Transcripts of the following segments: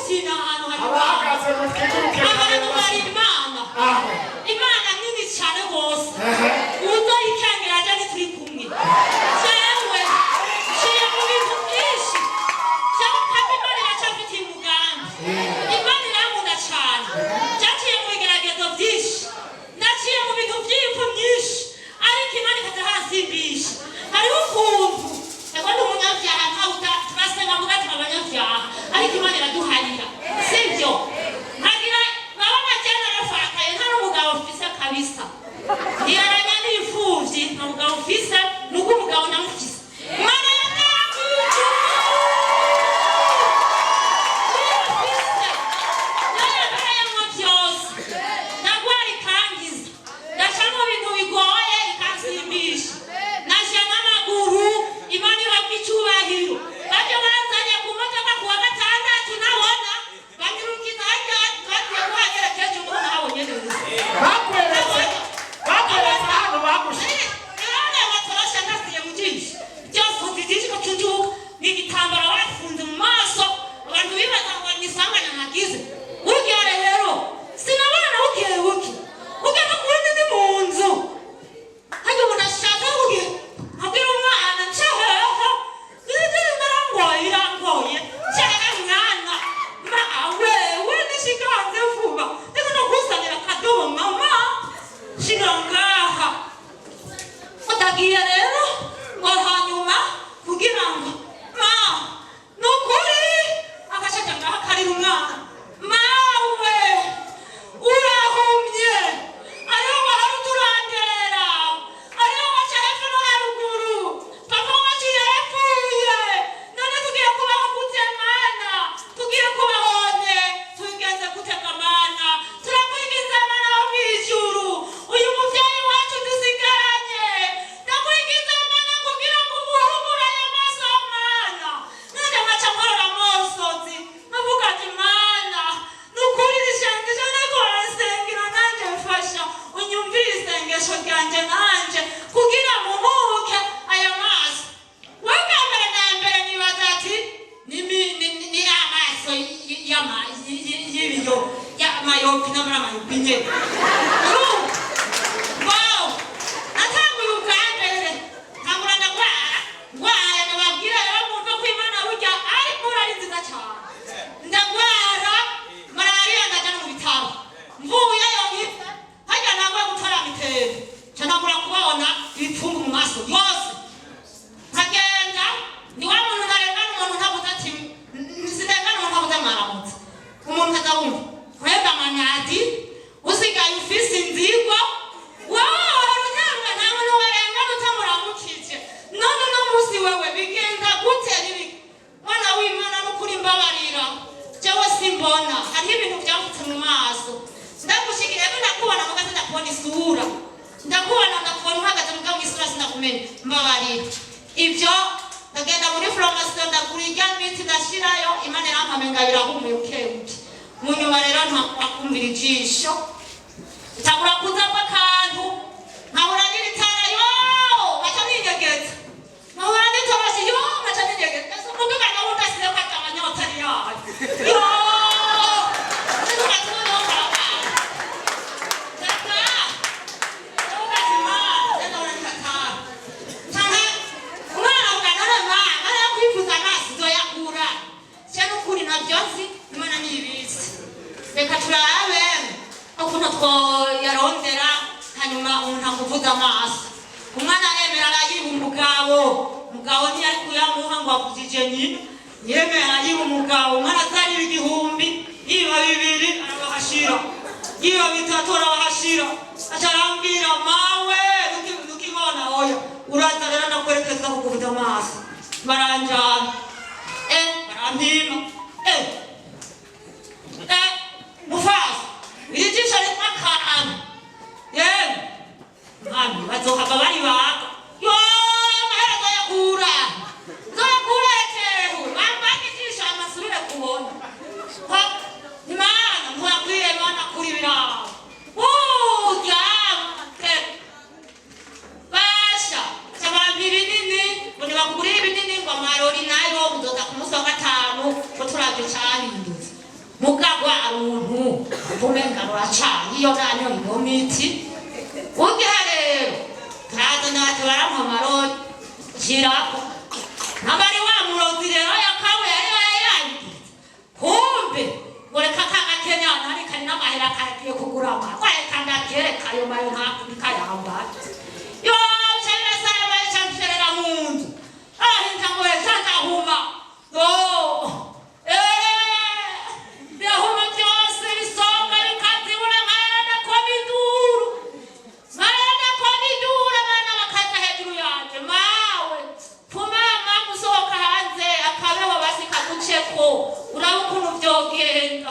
gutina ahantu hari abahagaze mu twiguruke ahantu hari Imana Imana nini cyane rwose uzoyikangira aje turi kumwe jewe ciye mu bintu byinshi cyangwa kandi Imana iracafitiye umugambi Imana iramunda cyane cyaciye mu bigeragezo byinshi naciye mu bintu by'impfu myinshi ariko Imana ikaza hasimbisha hariho ukuntu ego ndi umunyabyaha ntawe turasenga ngo gatuma abanyabyaha ariko Imana iraduharira sibyo ntagira baba bajyana arafakaye nta n'umugabo ufise kabisa yaranya n'imfuvyi nta mugabo ufise nuko umugabo namufise Imana yatakuye Ibyo ndagenda muri farumasi ndagurira imiti ndashirayo Imana irampamengabira nk'umuyukebuke mu nyuma rero ntakumvira ijisho tabura kuzapa akantu nkabura n'itara yo baca nigegeza nkabura n'itoroshi yo baca nigegeza ese umuduga nawe udasize ko atamanyota ari yawe yo reka turabe ukuntu twoyarondera hanyuma umuntu akuvuza amaso umwana yemera arayiba umugabo ntiyari kuyamuha ngo akuzije nyina yemera arayiba umugabo umwana azarira igihumbi yiba bibiri arabahashira yiba bitatu arabahashira aca arambwira mawe ntukibona oya uraza rero ndakwerekeza kukuvuza amaso baranjana barampima Mufasa, ilijisha limaka anu. Mami, wazohaba wali wako. Yo, mahera zoya kura. Zoya kura etehu. Mambaki jisha amasurule kuhona. Ni maana, mwakuye maana kuribira. Jamu, Basha, sabambiri nini, wani wakuri binini kwa marori nayo, mdoka kumusa wa 5. 보면 가라차 이어나녀 이거 미치 어디 하래 그래도 나한테 말하면 말로 지라고 나발이 와 물어들여 약하고 곰비 뭐래 카카가 캐냐 나리 칼나 마이라 칼게 구구라마 과에 간다 게레 가요 마요 나 그니까 야봐 요 셀레사 마이 참세라 문주 아 hin장고에 산다 호마 너 내 호마 띄었으니 쏘가리 카티구나 마야나 코미두루 마야나 코미두루 마야나 카타 해주루야지 마we 포마 마무소가 한제 아카베와 바시카 구체코 우라우쿠누 저기에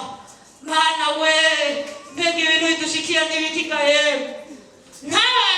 마나 왜 배기회의도 시키는 일이니까에 나와